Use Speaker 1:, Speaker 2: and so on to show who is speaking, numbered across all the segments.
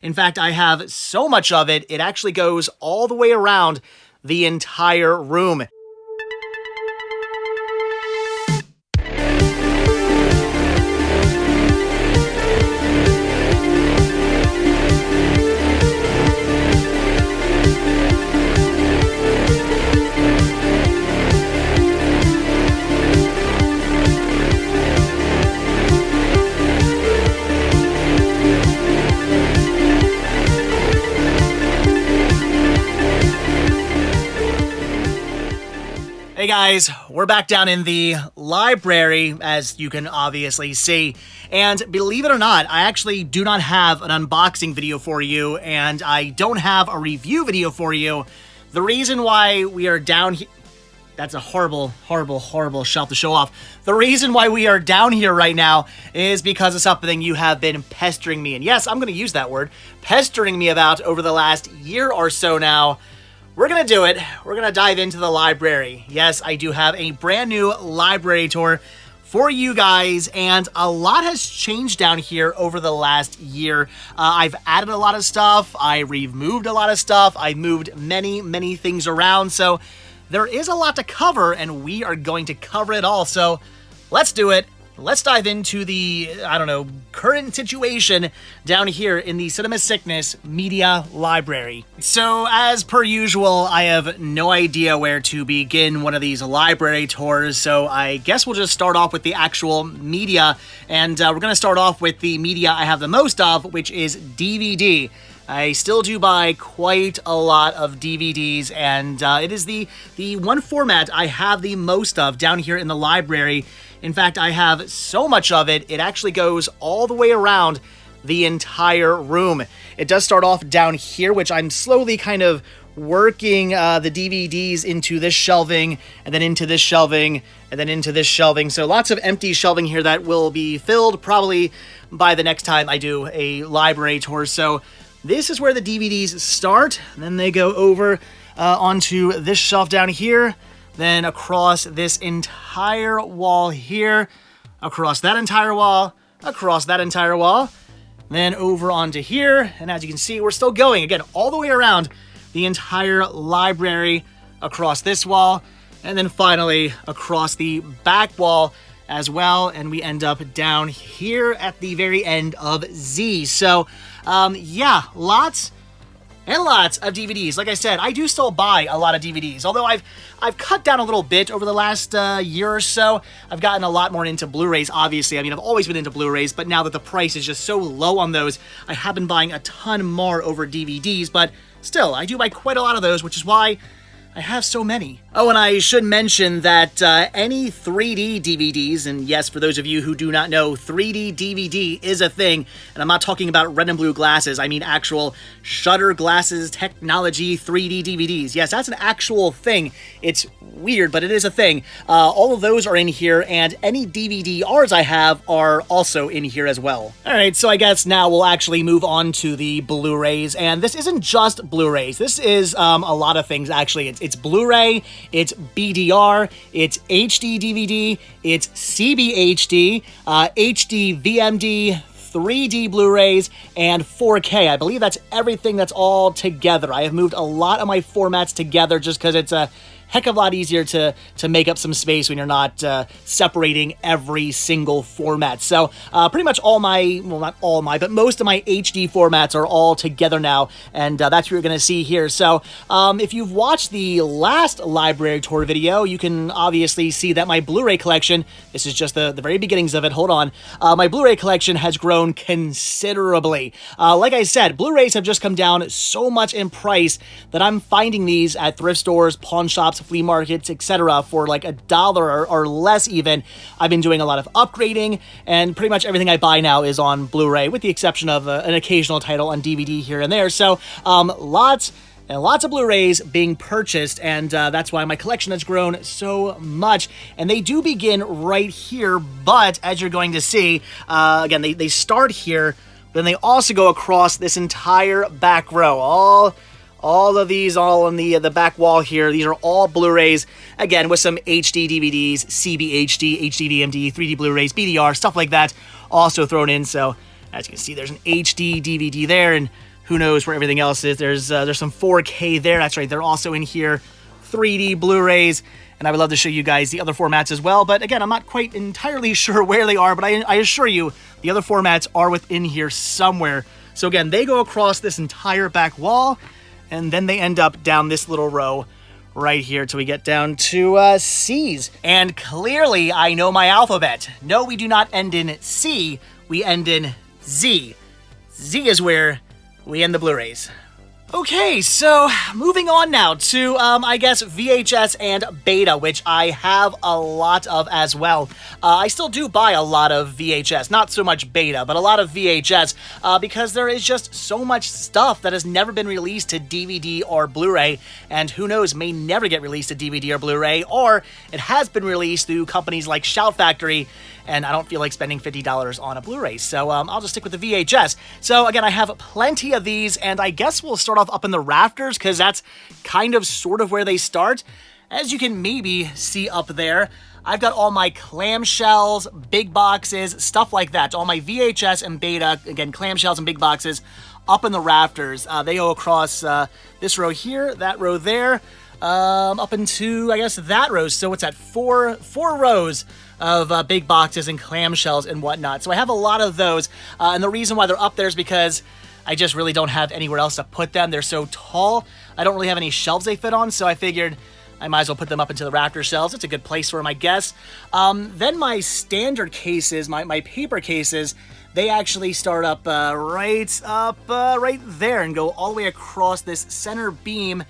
Speaker 1: In fact, I have so much of it, it actually goes all the way around the entire room. Hey guys, we're back down in the library, as you can obviously see, and believe it or not, I actually do not have an unboxing video for you, and I don't have a review video for you. The reason why we are down here... That's a horrible shelf to show off. The reason why we are down here right now is because of something you have been pestering me, and yes, I'm going to use that word, pestering me about over the last year or so now. We're going to do it. We're going to dive into the library. Yes, I do have a brand new library tour for you guys, and a lot has changed down here over the last year. I've added a lot of stuff. I removed a lot of stuff. I moved many things around. So there is a lot to cover, and we are going to cover it all. So let's do it. Let's dive into the, current situation down here in the Cinema Sickness Media Library. So, as per usual, I have no idea where to begin one of these library tours, so I guess we'll just start off with the actual media, and we're going to start off with the media I have the most of, which is DVD. I still do buy quite a lot of DVDs, and it is the one format I have the most of down here in the library. In fact, I have so much of it, it actually goes all the way around the entire room. It does start off down here, which I'm slowly kind of working the DVDs into this shelving, and then into this shelving, and then into this shelving. So lots of empty shelving here that will be filled probably by the next time I do a library tour. So this is where the DVDs start, and then they go over onto this shelf down here, then across this entire wall here, across that entire wall, then over onto here, and as you can see, we're still going, again, all the way around the entire library, across this wall, and then finally across the back wall as well, and we end up down here at the very end of Z. So, yeah, lots and lots of DVDs. Like I said, I do still buy a lot of DVDs, although I've cut down a little bit over the last year or so. I've gotten a lot more into Blu-rays, obviously. I mean, I've always been into Blu-rays, but now that the price is just so low on those, I have been buying a ton more over DVDs, but still, I do buy quite a lot of those, which is why I have so many. Oh, and I should mention that any 3D DVDs, and yes, for those of you who do not know, 3D DVD is a thing, and I'm not talking about red and blue glasses, I mean actual shutter glasses technology 3D DVDs. Yes, that's an actual thing. It's weird, but it is a thing. All of those are in here, and any DVD-Rs I have are also in here as well. Alright, so I guess now we'll actually move on to the Blu-rays, and this isn't just Blu-rays. This is a lot of things, actually. It's Blu-ray, it's BDR, it's HD DVD, it's CBHD, HD VMD, 3D Blu-rays, and 4K. I believe that's everything that's all together. I have moved a lot of my formats together just because it's a heck of a lot easier to make up some space when you're not separating every single format. So pretty much all my, well, not all my, but most of my HD formats are all together now, and that's what you're going to see here. So if you've watched the last library tour video, you can obviously see that my Blu-ray collection, this is just the very beginnings of it, hold on, my Blu-ray collection has grown considerably. Like I said, Blu-rays have just come down so much in price that I'm finding these at thrift stores, pawn shops, flea markets, etc. for like $1 or less even. I've been doing a lot of upgrading, and pretty much everything I buy now is on Blu-ray, with the exception of an occasional title on DVD here and there. So lots and lots of Blu-rays being purchased, and that's why my collection has grown so much. And they do begin right here, but as you're going to see, again, they start here, but then they also go across this entire back row. All of these, all on the back wall here, these are all Blu-rays, again, with some HD DVDs, CBHD, HD VMD, 3D Blu-rays, BDR, stuff like that, also thrown in. So, as you can see, there's an HD DVD there, and who knows where everything else is. There's some 4K there. That's right. They're also in here. 3D Blu-rays. And I would love to show you guys the other formats as well. But again, I'm not quite entirely sure where they are, but I assure you the other formats are within here somewhere. So again, they go across this entire back wall, and then they end up down this little row right here till we get down to C's. And clearly, I know my alphabet. No, we do not end in C, we end in Z. Z is where we end the Blu-rays. Okay, so moving on now to, I guess, VHS and Beta, which I have a lot of as well. I still do buy a lot of VHS, not so much Beta, but a lot of VHS, because there is just so much stuff that has never been released to DVD or Blu-ray, and who knows, may never get released to DVD or Blu-ray, or it has been released through companies like Shout Factory, and I don't feel like spending $50 on a Blu-ray, so I'll just stick with the VHS. So again, I have plenty of these, and I guess we'll start off up in the rafters, because that's kind of sort of where they start. As you can maybe see up there, I've got all my clamshells, big boxes, stuff like that. All my VHS and Beta, again, clamshells and big boxes, up in the rafters. They go across this row here, that row there, up into, I guess, that row. So what's that? Four rows of big boxes and clamshells and whatnot. So I have a lot of those, and the reason why they're up there is because I just really don't have anywhere else to put them. They're so tall, I don't really have any shelves they fit on, so I figured I might as well put them up into the rafter shelves. It's a good place for them, I guess. Then my standard cases, my paper cases, they actually start up right there and go all the way across this center beam.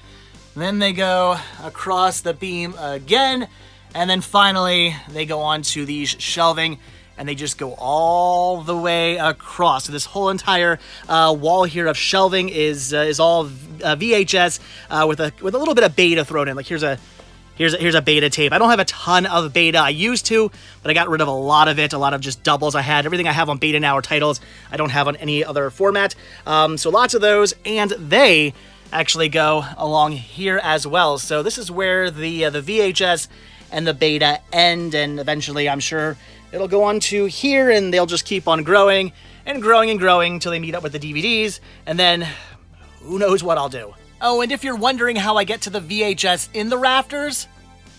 Speaker 1: Then they go across the beam again, and then finally they go onto these shelving, and they just go all the way across. So this whole entire wall here of shelving is all VHS with a little bit of Beta thrown in. Like here's a Beta tape. I don't have a ton of Beta. I used to, but I got rid of a lot of it. A lot of just doubles I had. Everything I have on Beta now are titles I don't have on any other format. So lots of those, and they actually go along here as well. So this is where the VHS and the Beta end, and eventually I'm sure it'll go on to here, and they'll just keep on growing and growing and growing until they meet up with the DVDs, and then who knows what I'll do. Oh, and if you're wondering how I get to the VHS in the rafters,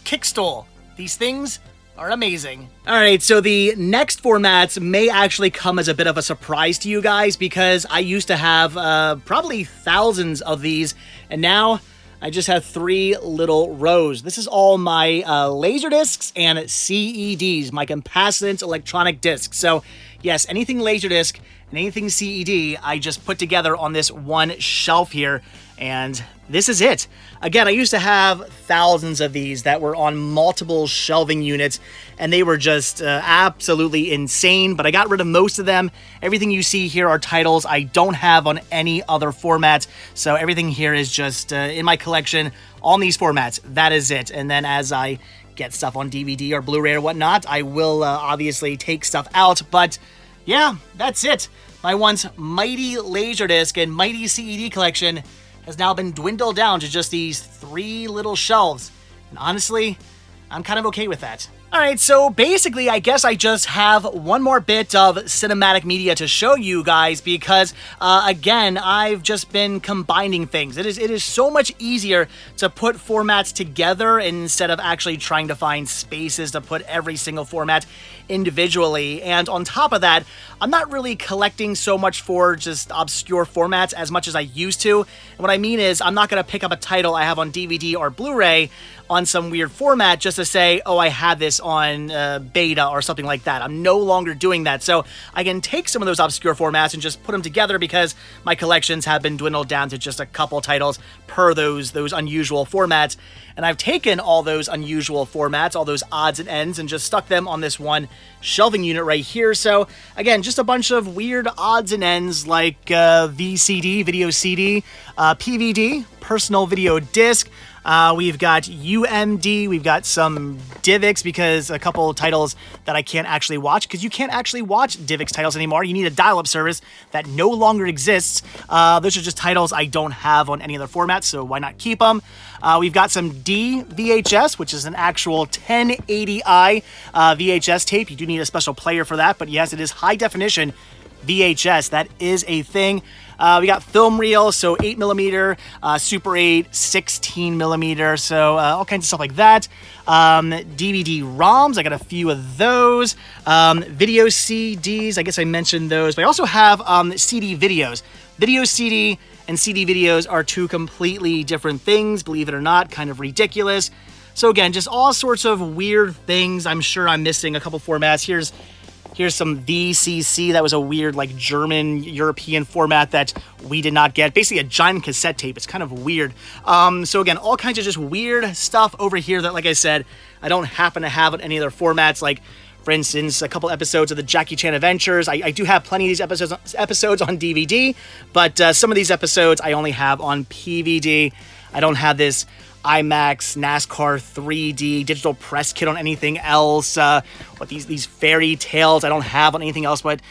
Speaker 1: Kickstole. These things are amazing. All right, so the next formats may actually come as a bit of a surprise to you guys, because I used to have probably thousands of these, and now I just have 3 little rows. This is all my Laserdiscs and CEDs, my capacitance electronic discs. So yes, anything Laserdisc and anything CED, I just put together on this one shelf here, and this is it. Again, I used to have thousands of these that were on multiple shelving units, and they were just absolutely insane, but I got rid of most of them. Everything you see here are titles I don't have on any other format, so everything here is just in my collection on these formats. That is it. And then as I get stuff on DVD or Blu-ray or whatnot, I will obviously take stuff out, but yeah, that's it. My once mighty Laserdisc and mighty CED collection has now been dwindled down to just these 3 little shelves. And honestly, I'm kind of okay with that. All right, so basically, I guess I just have one more bit of cinematic media to show you guys, because again, I've just been combining things. It is so much easier to put formats together instead of actually trying to find spaces to put every single format individually. And on top of that, I'm not really collecting so much for just obscure formats as much as I used to. And what I mean is, I'm not going to pick up a title I have on DVD or Blu-ray on some weird format just to say, oh, I had this on Beta or something like that. I'm no longer doing that. So I can take some of those obscure formats and just put them together, because my collections have been dwindled down to just a couple titles per those unusual formats. And I've taken all those unusual formats, all those odds and ends, and just stuck them on this one shelving unit right here. So again, just a bunch of weird odds and ends like VCD, video CD, PVD, personal video disc. We've got UMD, we've got some DivX, because a couple titles that I can't actually watch, because you can't actually watch DivX titles anymore. You need a dial-up service that no longer exists. Those are just titles I don't have on any other format, so why not keep them? We've got some DVHS, which is an actual 1080i VHS tape. You do need a special player for that, but yes, it is high definition VHS. That is a thing. We got film reel, so 8mm, Super 8, 16mm, so all kinds of stuff like that. DVD ROMs, I got a few of those. Video CDs, I guess I mentioned those, but I also have CD videos. Video CD and CD videos are two completely different things, believe it or not, kind of ridiculous. So again, just all sorts of weird things. I'm sure I'm missing a couple formats. Here's some VCC. That was a weird, like, German, European format that we did not get. Basically a giant cassette tape. It's kind of weird. So again, all kinds of just weird stuff over here that, like I said, I don't happen to have on any other formats. Like, for instance, a couple episodes of the Jackie Chan Adventures. I do have plenty of these episodes on DVD, but some of these episodes I only have on PVD. I don't have this IMAX NASCAR 3D digital press kit on anything else. What these fairy tales I don't have on anything else but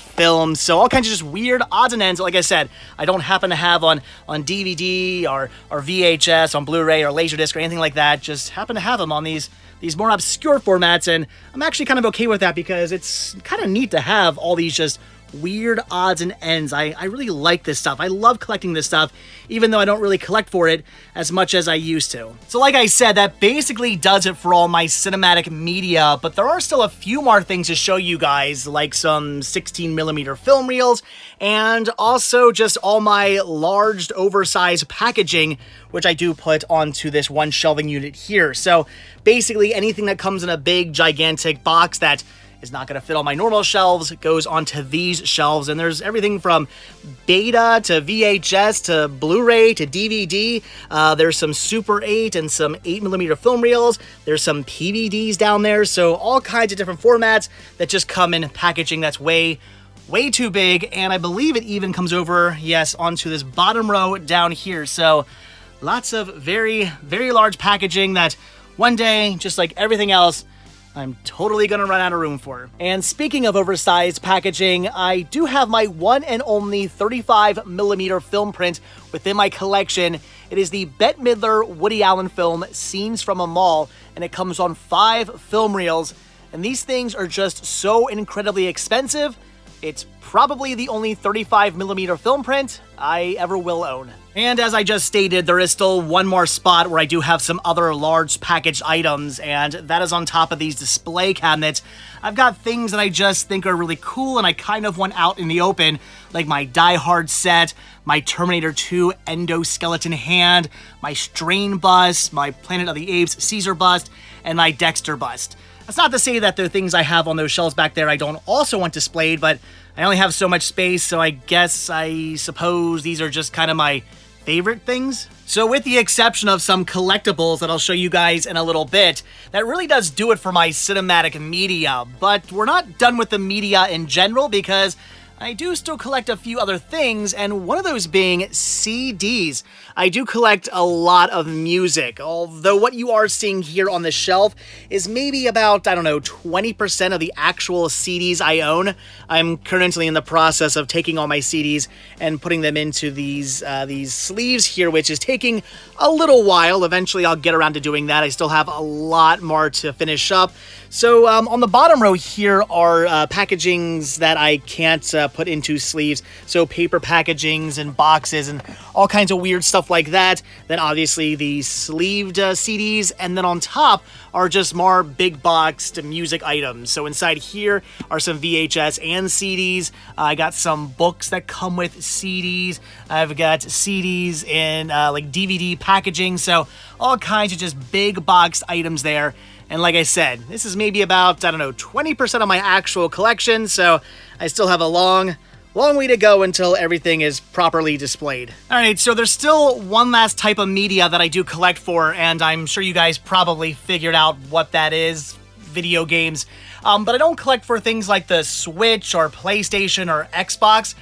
Speaker 1: films. So all kinds of just weird odds and ends. Like I said, I don't happen to have on DVD or VHS, on Blu-ray or Laserdisc or anything like that. Just happen to have them on these more obscure formats, and I'm actually kind of okay with that because it's kind of neat to have all these just weird odds and ends. I really like this stuff. I love collecting this stuff, even though I don't really collect for it as much as I used to. So like I said, that basically does it for all my cinematic media, but there are still a few more things to show you guys, like some 16mm film reels, and also just all my large, oversized packaging, which I do put onto this one shelving unit here. So basically anything that comes in a big, gigantic box that is not going to fit on my normal shelves goes onto these shelves, and there's everything from beta to VHS to Blu-ray to DVD. There's some Super 8 and some 8mm film reels. There's some PVDs down there, so all kinds of different formats that just come in packaging that's way too big, and I believe it even comes over, yes, onto this bottom row down here. So lots of very large packaging that one day, just like everything else, I'm totally gonna run out of room for. And speaking of oversized packaging, I do have my one and only 35mm film print within my collection. It is the Bette Midler Woody Allen film, Scenes from a Mall, and it comes on 5 film reels. And these things are just so incredibly expensive. It's probably the only 35mm film print I ever will own. And as I just stated, there is still one more spot where I do have some other large packaged items, and that is on top of these display cabinets. I've got things that I just think are really cool and I kind of want out in the open, like my Die Hard set, my Terminator 2 endoskeleton hand, my Strain bust, my Planet of the Apes Caesar bust, and my Dexter bust. That's not to say that the things I have on those shelves back there I don't also want displayed, but I only have so much space, so I suppose these are just kind of my favorite things. So with the exception of some collectibles that I'll show you guys in a little bit, that really does do it for my cinematic media. But we're not done with the media in general, because I do still collect a few other things, and one of those being CDs. I do collect a lot of music, although what you are seeing here on the shelf is maybe about, 20% of the actual CDs I own. I'm currently in the process of taking all my CDs and putting them into these sleeves here, which is taking a little while. Eventually I'll get around to doing that. I still have a lot more to finish up. So on the bottom row here are packagings that I can't put into sleeves. So paper packagings and boxes and all kinds of weird stuff like that. Then obviously the sleeved CDs. And then on top are just more big boxed music items. So inside here are some VHS and CDs. I got some books that come with CDs. I've got CDs in like DVD packaging. So all kinds of just big boxed items there. And like I said, this is maybe about, 20% of my actual collection, so I still have a long way to go until everything is properly displayed. All right, so there's still one last type of media that I do collect for, and I'm sure you guys probably figured out what that is: video games. But I don't collect for things like the Switch or PlayStation or Xbox.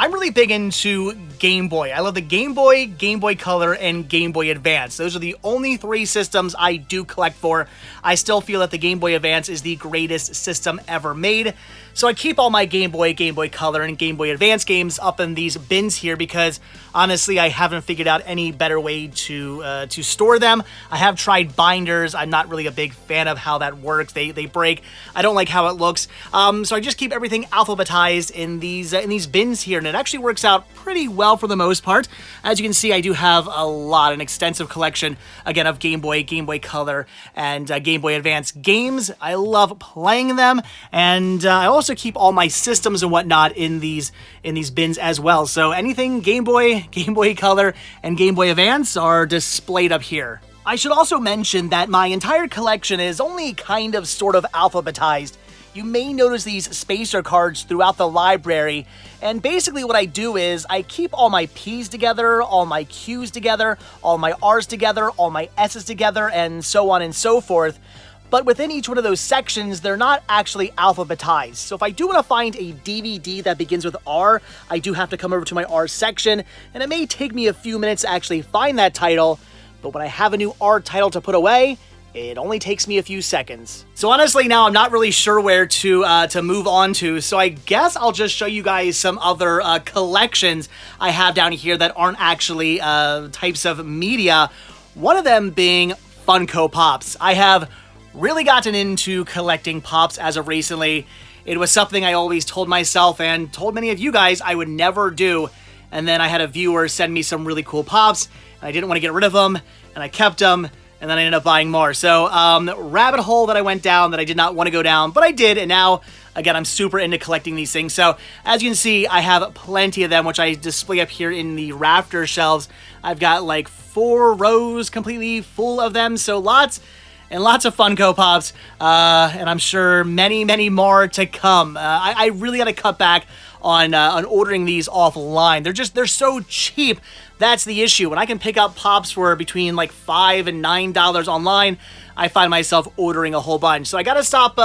Speaker 1: I'm really big into Game Boy. I love the Game Boy, Game Boy Color, and Game Boy Advance. Those are the only 3 systems I do collect for. I still feel that the Game Boy Advance is the greatest system ever made. So I keep all my Game Boy, Game Boy Color, and Game Boy Advance games up in these bins here because honestly I haven't figured out any better way to store them. I have tried binders. I'm not really a big fan of how that works. They break. I don't like how it looks. So I just keep everything alphabetized in these bins here, and it actually works out pretty well for the most part. As you can see, I do have an extensive collection again of Game Boy, Game Boy Color, and Game Boy Advance games. I love playing them, and I also keep all my systems and whatnot in these bins as well. So anything Game Boy, Game Boy Color, and Game Boy Advance are displayed up here. I should also mention that my entire collection is only kind of sort of alphabetized. You may notice these spacer cards throughout the library, and basically what I do is I keep all my P's together, all my Q's together, all my R's together, all my S's together, and so on and so forth. But within each one of those sections, they're not actually alphabetized. So if I do want to find a DVD that begins with R, I do have to come over to my R section, and it may take me a few minutes to actually find that title, but when I have a new R title to put away, it only takes me a few seconds. So honestly, now I'm not really sure where to move on to, so I guess I'll just show you guys some other collections I have down here that aren't actually types of media. One of them being Funko Pops. I have really gotten into collecting Pops as of recently. It was something I always told myself and told many of you guys I would never do. And then I had a viewer send me some really cool Pops, and I didn't want to get rid of them, and I kept them, and then I ended up buying more. So, rabbit hole that I went down that I did not want to go down, but I did, and now, again, I'm super into collecting these things. So, as you can see, I have plenty of them, which I display up here in the rafter shelves. I've got like 4 rows completely full of them, so lots and lots of Funko Pops, and I'm sure many, many more to come. I really got to cut back on ordering these offline. They're so cheap. That's the issue. When I can pick up Pops for between like $5 and $9 online, I find myself ordering a whole bunch. So I gotta stop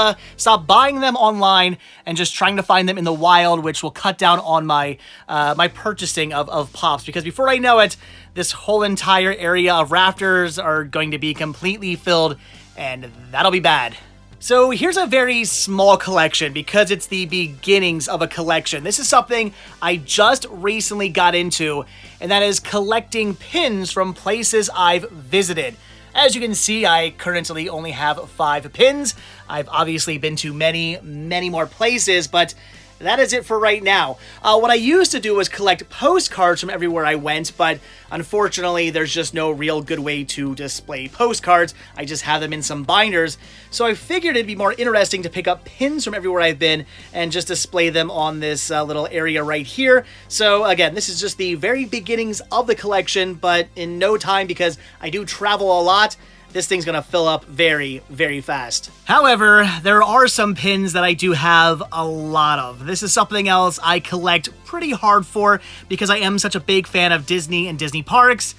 Speaker 1: buying them online and just trying to find them in the wild, which will cut down on my my purchasing of Pops, because before I know it, this whole entire area of rafters are going to be completely filled, and that'll be bad. So here's a very small collection because it's the beginnings of a collection. This is something I just recently got into, and that is collecting pins from places I've visited. As you can see, I currently only have 5 pins. I've obviously been to many, many more places, but that is it for right now. What I used to do was collect postcards from everywhere I went, but unfortunately, there's just no real good way to display postcards. I just have them in some binders. So I figured it'd be more interesting to pick up pins from everywhere I've been and just display them on this little area right here. So again, this is just the very beginnings of the collection, but in no time, because I do travel a lot, this thing's gonna fill up very, very fast. However, there are some pins that I do have a lot of. This is something else I collect pretty hard for because I am such a big fan of Disney and Disney parks,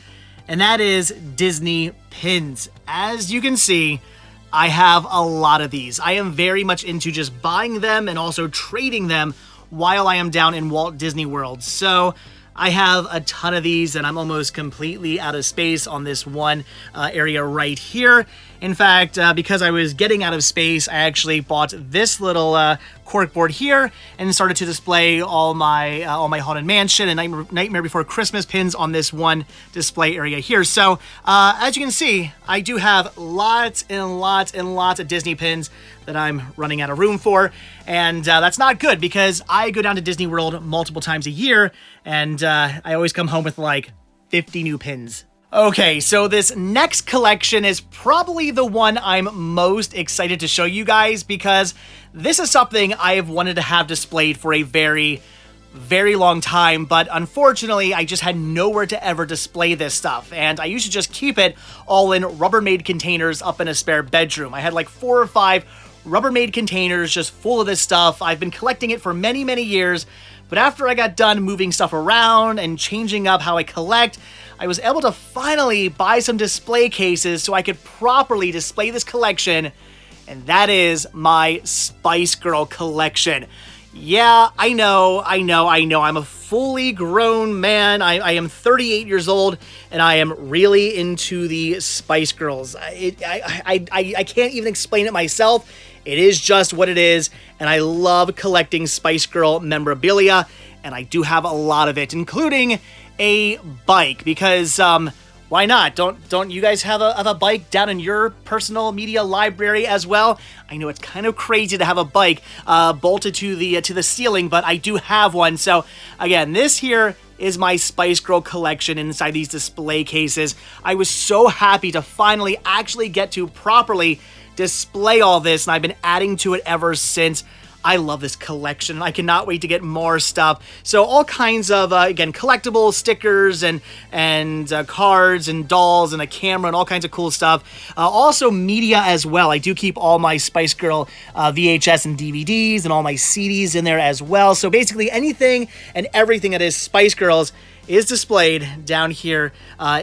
Speaker 1: and that is Disney pins. As you can see, I have a lot of these. I am very much into just buying them and also trading them while I am down in Walt Disney World. So I have a ton of these, and I'm almost completely out of space on this one area right here. In fact, because I was getting out of space, I actually bought this little corkboard here and started to display all my Haunted Mansion and Nightmare Before Christmas pins on this one display area here. So, as you can see, I do have lots and lots and lots of Disney pins that I'm running out of room for, and that's not good because I go down to Disney World multiple times a year, and I always come home with like 50 new pins. Okay, so this next collection is probably the one I'm most excited to show you guys because this is something I have wanted to have displayed for a very, very long time, but unfortunately I just had nowhere to ever display this stuff, and I used to just keep it all in Rubbermaid containers up in a spare bedroom. I had like 4 or 5 Rubbermaid containers just full of this stuff. I've been collecting it for many, many years, but after I got done moving stuff around and changing up how I collect, I was able to finally buy some display cases so I could properly display this collection, and that is my Spice Girl collection. Yeah, I know. I'm a fully grown man. I am 38 years old, and I am really into the Spice Girls. I can't even explain it myself. It is just what it is, and I love collecting Spice Girl memorabilia, and I do have a lot of it, including a bike, because why not? Don't you guys have a bike down in your personal media library as well? I know it's kind of crazy to have a bike bolted to the ceiling, but I do have one. So again, this here is my Spice Girl collection inside these display cases. I was so happy to finally actually get to properly display all this, and I've been adding to it ever since. I love this collection. I cannot wait to get more stuff. So all kinds of, again, collectibles, stickers, and cards, and dolls, and a camera, and all kinds of cool stuff. Also media as well. I do keep all my Spice Girl VHS and DVDs, and all my CDs in there as well. So basically anything and everything that is Spice Girls is displayed down here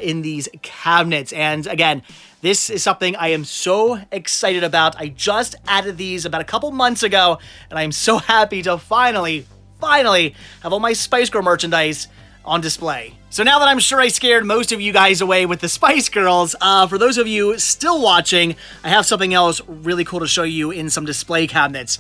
Speaker 1: in these cabinets. And again, this is something I am so excited about. I just added these about a couple months ago, and I'm so happy to finally have all my Spice Girl merchandise on display. So now that I'm sure I scared most of you guys away with the Spice Girls, for those of you still watching, I have something else really cool to show you in some display cabinets.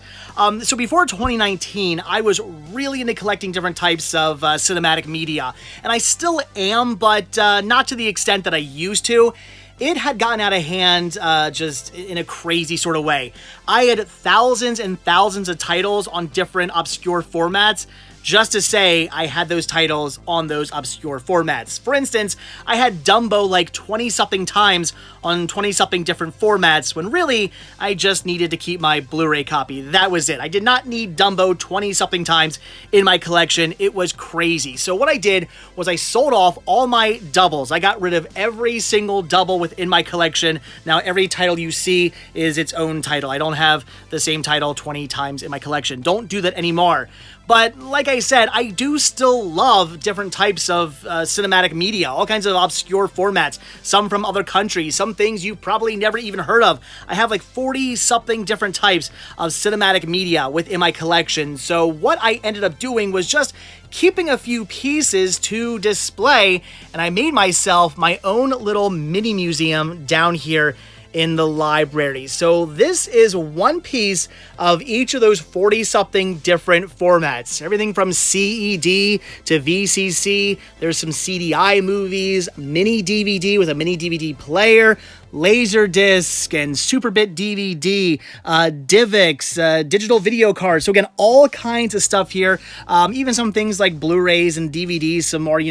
Speaker 1: So before 2019, I was really into collecting different types of cinematic media, and I still am, but not to the extent that I used to. It had gotten out of hand just in a crazy sort of way. I had thousands and thousands of titles on different obscure formats, just to say I had those titles on those obscure formats. For instance, I had Dumbo like 20-something times on 20-something different formats, when really, I just needed to keep my Blu-ray copy. That was it. I did not need Dumbo 20-something times in my collection. It was crazy. So what I did was I sold off all my doubles. I got rid of every single double within my collection. Now every title you see is its own title. I don't have the same title 20 times in my collection. Don't do that anymore. But like I said, I do still love different types of cinematic media, all kinds of obscure formats, some from other countries, some things you probably never even heard of. I have like 40-something different types of cinematic media within my collection. So what I ended up doing was just keeping a few pieces to display, and I made myself my own little mini museum down here in the library. So this is one piece of each of those 40-something different formats. Everything from CED to VCC. There's some CDI movies, mini DVD with a mini DVD player, Laserdisc and Superbit DVD, DivX, digital video cards. So again, all kinds of stuff here. Even some things like Blu-rays and DVDs, some more,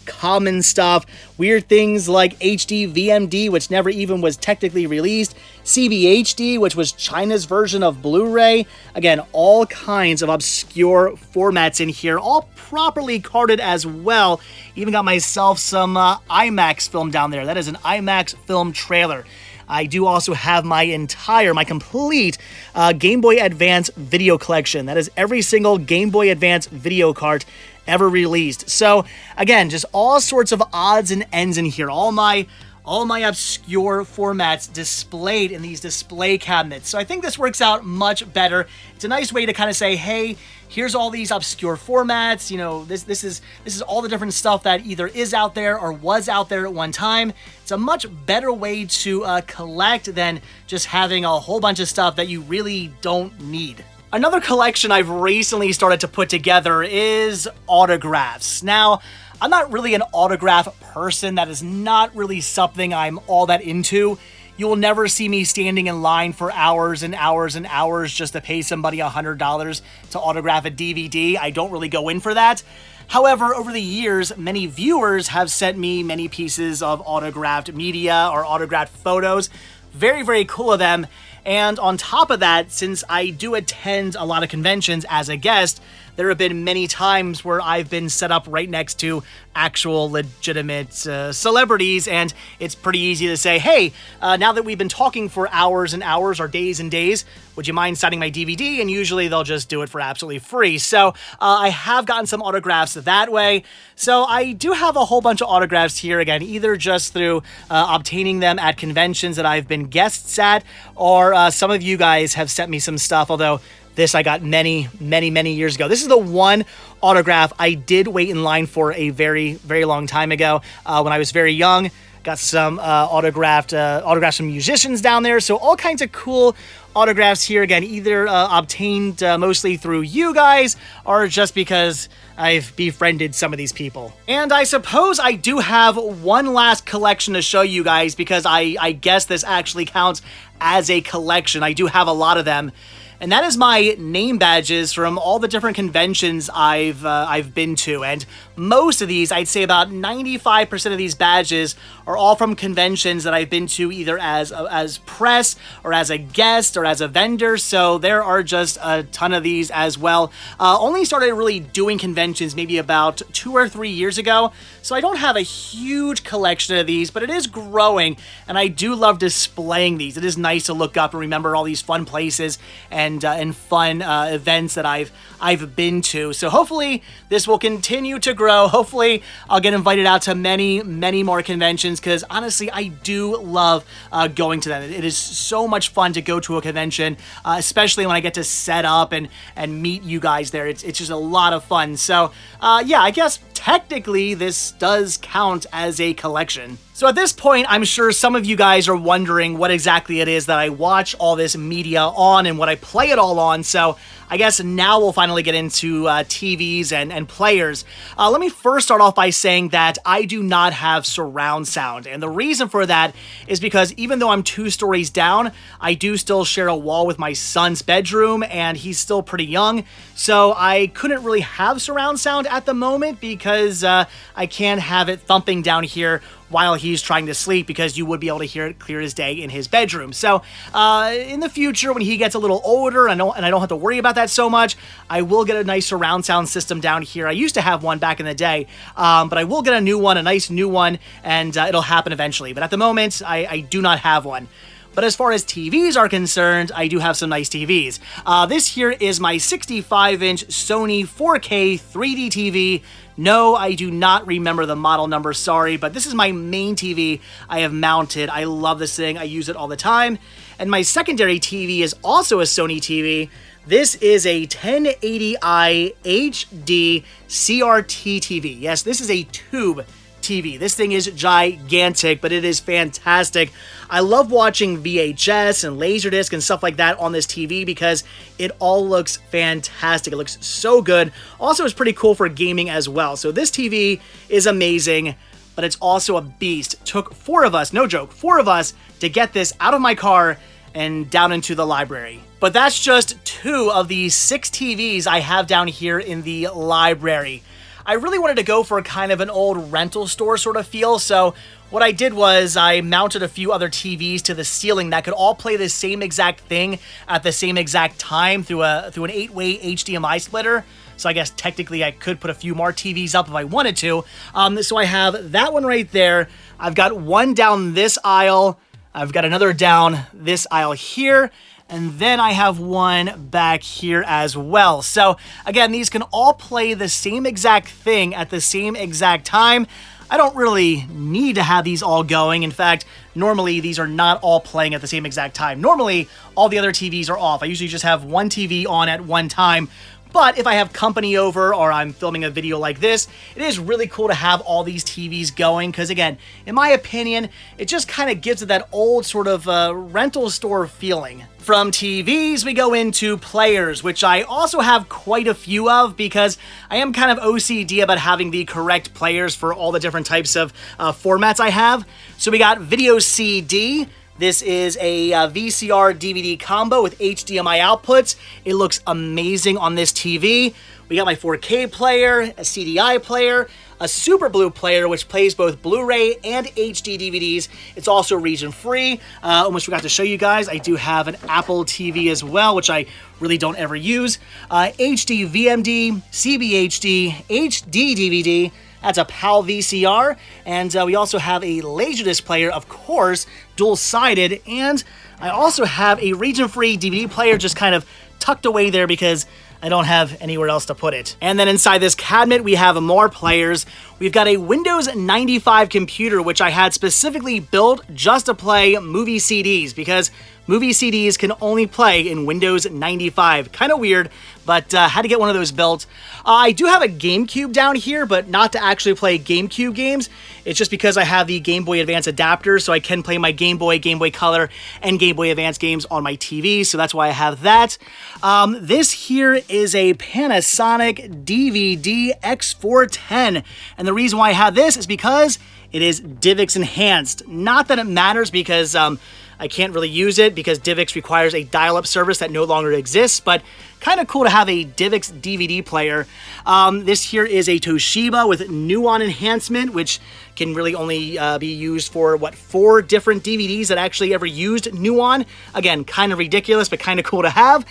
Speaker 1: common stuff. Weird things like HD VMD, which never even was technically released. CBHD, which was China's version of Blu-ray. Again, all kinds of obscure formats in here, all properly carded as well. Even got myself some IMAX film down there. That is an IMAX film trailer. I do also have my complete Game Boy Advance video collection. That is every single Game Boy Advance video cart ever released. So again, just all sorts of odds and ends in here. All my obscure formats displayed in these display cabinets. So I think this works out much better. It's a nice way to kind of say, hey, here's all these obscure formats. This is all the different stuff that either is out there or was out there at one time. It's a much better way to collect than just having a whole bunch of stuff that you really don't need. Another collection I've recently started to put together is autographs. Now, I'm not really an autograph person. That is not really something I'm all that into. You will never see me standing in line for hours and hours and hours just to pay somebody $100 to autograph a DVD. I don't really go in for that. However, over the years, many viewers have sent me many pieces of autographed media or autographed photos. Very, very cool of them. And on top of that, since I do attend a lot of conventions as a guest, there have been many times where I've been set up right next to actual legitimate celebrities, and it's pretty easy to say, hey, now that we've been talking for hours and hours or days and days, would you mind signing my DVD? And usually they'll just do it for absolutely free. So I have gotten some autographs that way. So I do have a whole bunch of autographs here, again, either just through obtaining them at conventions that I've been guests at, or some of you guys have sent me some stuff, although This I got many years ago. This is the one autograph I did wait in line for a very long time ago when I was very young. Got some autographs from musicians down there. So all kinds of cool autographs here. Again, either obtained mostly through you guys or just because I've befriended some of these people. And I suppose I do have one last collection to show you guys because I guess this actually counts as a collection. I do have a lot of them. And that is my name badges from all the different conventions I've been to. And most of these, I'd say about 95% of these badges are all from conventions that I've been to either as press or as a guest or as a vendor. So there are just a ton of these as well. Only started really doing conventions maybe about 2 or 3 years ago. So I don't have a huge collection of these, but it is growing. And I do love displaying these. It is nice to look up and remember all these fun places and fun events that I've been to. So hopefully this will continue to grow. Hopefully I'll get invited out to many more conventions because honestly I do love going to them. It is so much fun to go to a convention, especially when I get to set up and meet you guys there. It's just a lot of fun. So yeah, I guess technically this does count as a collection. So at this point, I'm sure some of you guys are wondering what exactly it is that I watch all this media on and what I play it all on. So I guess now we'll finally get into TVs and players. Let me first start off by saying that I do not have surround sound. And the reason for that is because even though I'm 2 stories down, I do still share a wall with my son's bedroom and he's still pretty young. So I couldn't really have surround sound at the moment because I can't have it thumping down here while he's trying to sleep because you would be able to hear it clear as day in his bedroom. So in the future, when he gets a little older and I don't have to worry about that so much, I will get a nice surround sound system down here. I used to have one back in the day, but I will get a new one, a nice new one, and it'll happen eventually. But at the moment, I do not have one. But as far as TVs are concerned, I do have some nice TVs. This here is my 65-inch Sony 4K 3D TV. No, I do not remember the model number, sorry, but this is my main TV I have mounted. I love this thing. I use it all the time. And my secondary TV is also a Sony TV. This is a 1080i HD CRT TV. Yes, this is a tube TV. This thing is gigantic, but it is fantastic. I love watching VHS and Laserdisc and stuff like that on this TV because it all looks fantastic. It looks so good. Also, it's pretty cool for gaming as well. So this TV is amazing, but it's also a beast. It took 4 of us, no joke, 4 of us to get this out of my car and down into the library. But that's just 2 of the 6 TVs I have down here in the library. I really wanted to go for kind of an old rental store sort of feel, so what I did was I mounted a few other TVs to the ceiling that could all play the same exact thing at the same exact time through an 8-way HDMI splitter. So I guess technically I could put a few more TVs up if I wanted to. So I have that one right there. I've got one down this aisle. I've got another down this aisle here. And then I have one back here as well. So again, these can all play the same exact thing at the same exact time. I don't really need to have these all going. In fact, normally these are not all playing at the same exact time. Normally, all the other TVs are off. I usually just have one TV on at one time. But if I have company over or I'm filming a video like this, it is really cool to have all these TVs going because, again, in my opinion, it just kind of gives it that old sort of rental store feeling. From TVs, we go into players, which I also have quite a few of because I am kind of OCD about having the correct players for all the different types of formats I have. So we got video CD. This is a VCR DVD combo with HDMI outputs. It looks amazing on this TV. We got my 4K player, a CDI player, a Super Blue player, which plays both Blu-ray and HD DVDs. It's also region-free, which we got to show you guys. I do have an Apple TV as well, which I really don't ever use. HD VMD, CBHD, HD DVD. That's a PAL VCR, and we also have a Laserdisc player, of course, dual-sided, and I also have a region-free DVD player just kind of tucked away there because I don't have anywhere else to put it. And then inside this cabinet, we have more players. We've got a Windows 95 computer, which I had specifically built just to play movie CDs, because movie CDs can only play in Windows 95. Kind of weird, but had to get one of those built. I do have a GameCube down here, but not to actually play GameCube games. It's just because I have the Game Boy Advance adapter, so I can play my Game Boy Color, and Game Boy Advance games on my TV, so that's why I have that. This here is a Panasonic DVD X410, and the reason why I have this is because it is DivX enhanced. Not that it matters because I can't really use it because DivX requires a dial-up service that no longer exists, but kind of cool to have a DivX DVD player. This here is a Toshiba with Nuon enhancement, which can really only be used for, 4 different DVDs that actually ever used Nuon. Again, kind of ridiculous, but kind of cool to have.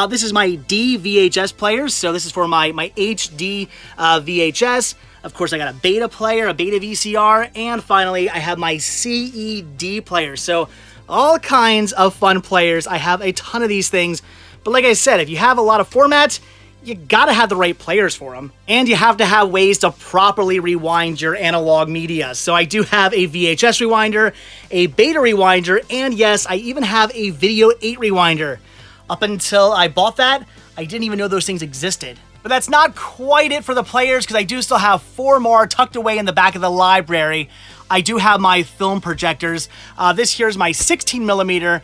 Speaker 1: This is my D VHS player, so this is for my HD VHS. Of course, I got a beta player, a beta VCR, and finally, I have my CED player. So all kinds of fun players. I have a ton of these things. But like I said, if you have a lot of formats, you gotta have the right players for them. And you have to have ways to properly rewind your analog media. So I do have a VHS rewinder, a beta rewinder, and yes, I even have a Video 8 rewinder. Up until I bought that, I didn't even know those things existed. But that's not quite it for the players, because I do still have 4 more tucked away in the back of the library. I do have my film projectors. This here's my 16mm,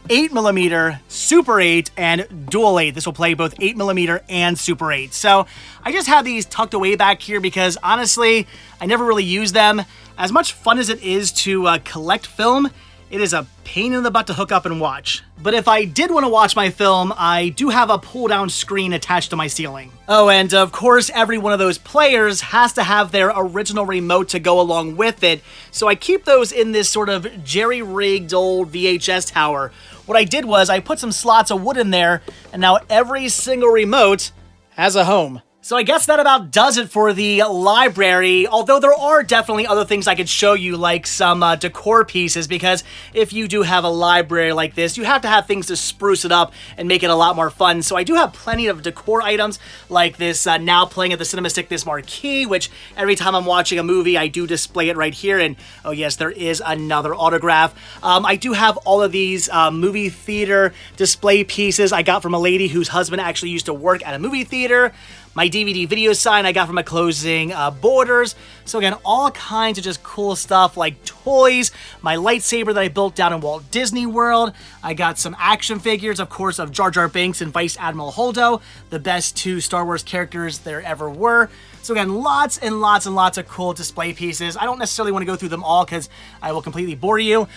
Speaker 1: 8mm, Super 8, and Dual 8. This will play both 8mm and Super 8. So I just have these tucked away back here because honestly, I never really use them. As much fun as it is to collect film, it is a pain in the butt to hook up and watch. But if I did want to watch my film, I do have a pull-down screen attached to my ceiling. Oh, and of course, every one of those players has to have their original remote to go along with it. So I keep those in this sort of jerry-rigged old VHS tower. What I did was I put some slots of wood in there, and now every single remote has a home. So I guess that about does it for the library, although there are definitely other things I could show you, like some decor pieces, because if you do have a library like this, you have to have things to spruce it up and make it a lot more fun. So I do have plenty of decor items, like this now playing at the Cinema Stick, this marquee, which every time I'm watching a movie, I do display it right here, and oh yes, there is another autograph. I do have all of these movie theater display pieces I got from a lady whose husband actually used to work at a movie theater. My DVD video sign I got from a closing Borders. So again, all kinds of just cool stuff like toys, my lightsaber that I built down in Walt Disney World. I got some action figures, of course, of Jar Jar Binks and Vice Admiral Holdo, the best 2 Star Wars characters there ever were. So again, lots and lots and lots of cool display pieces. I don't necessarily want to go through them all because I will completely bore you.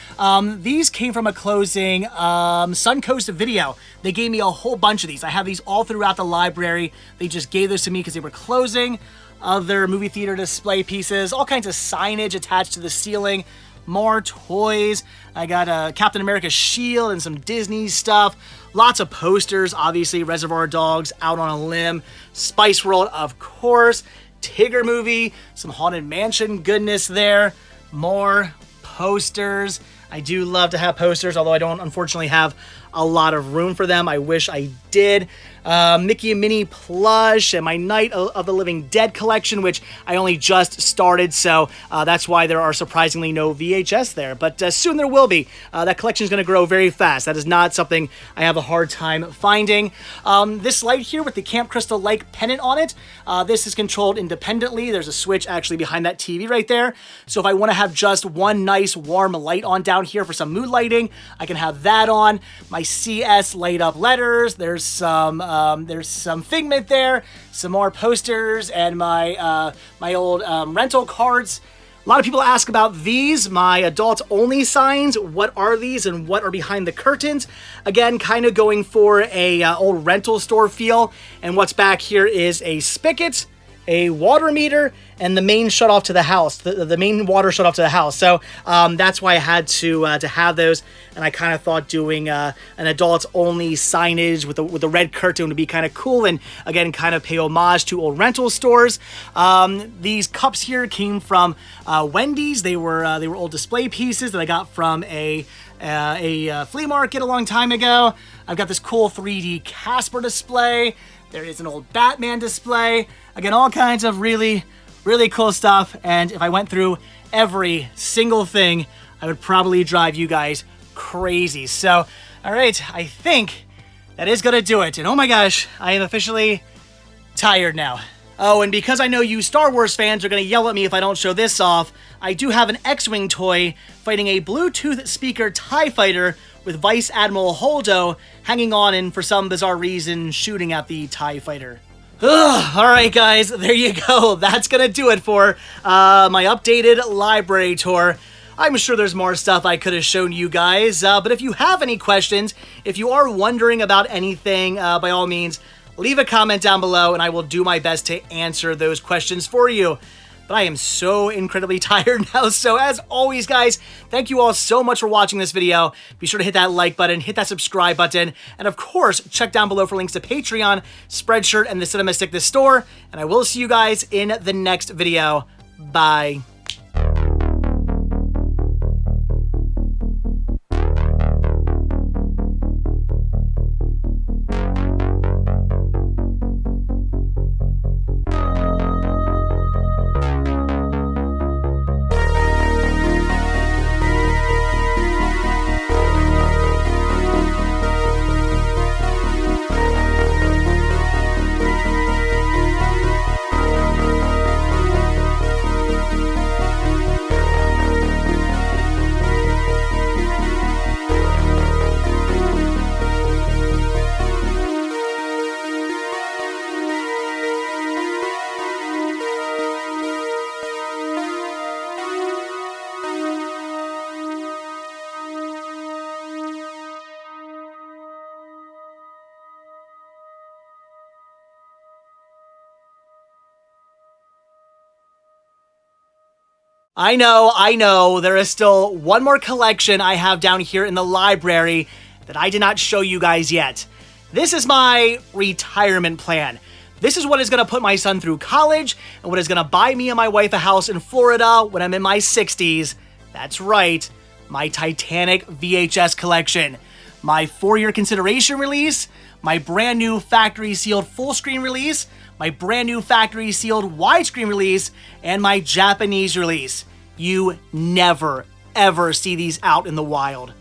Speaker 1: These came from a closing Suncoast Video. They gave me a whole bunch of these. I have these all throughout the library. They just gave those to me because they were closing. Other movie theater display pieces, all kinds of signage attached to the ceiling. More toys. I got a Captain America shield and some Disney stuff. Lots of posters, obviously. Reservoir Dogs, Out on a Limb, Spice World, of course. Tigger movie, some Haunted Mansion goodness there. More posters. I do love to have posters, although I don't unfortunately have a lot of room for them. I wish I did. Mickey and Minnie plush and my Night of the Living Dead collection, which I only just started, so that's why there are surprisingly no VHS there. But soon there will be. That collection is going to grow very fast. That is not something I have a hard time finding. This light here with the Camp Crystal Lake pennant on it, this is controlled independently. There's a switch actually behind that TV right there. So if I want to have just one nice warm light on down here for some mood lighting, I can have that on. My CS light up letters. There's some Figment there, some more posters, and my my old rental cards. A lot of people ask about these, my adult-only signs. What are these and what are behind the curtains? Again, kind of going for a old rental store feel. And what's back here is a spigot, a water meter, and the main shut off to the house, the main water shut off to the house. So that's why I had to have those, and I kind of thought doing an adults only signage with the red curtain would be kind of cool, and again kind of pay homage to old rental stores. These cups here came from Wendy's. They were old display pieces that I got from a flea market a long time ago. I've got this cool 3D Casper display. There is an old Batman display. Again, all kinds of really, really cool stuff. And if I went through every single thing, I would probably drive you guys crazy. So All right, I think that is gonna do it. And oh my gosh, I am officially tired now. Oh, and because I know you Star Wars fans are gonna yell at me if I don't show this off, I do have an X-Wing toy fighting a Bluetooth speaker TIE fighter with Vice Admiral Holdo hanging on and for some bizarre reason shooting at the TIE fighter. Ugh, all right, guys, there you go. That's gonna do it for my updated library tour. I'm sure there's more stuff I could have shown you guys, but if you have any questions, if you are wondering about anything, by all means, leave a comment down below and I will do my best to answer those questions for you. But I am so incredibly tired now, so as always, guys, thank you all so much for watching this video. Be sure to hit that like button, hit that subscribe button, and of course, check down below for links to Patreon, Spreadshirt, and the Cinema Stick This store, and I will see you guys in the next video. Bye. I know, there is still one more collection I have down here in the library that I did not show you guys yet. This is my retirement plan. This is what is going to put my son through college and what is going to buy me and my wife a house in Florida when I'm in my 60s. That's right, my Titanic VHS collection. My 4-year consideration release, my brand new factory sealed full screen release, my brand new factory sealed widescreen release, and my Japanese release. You never, ever see these out in the wild.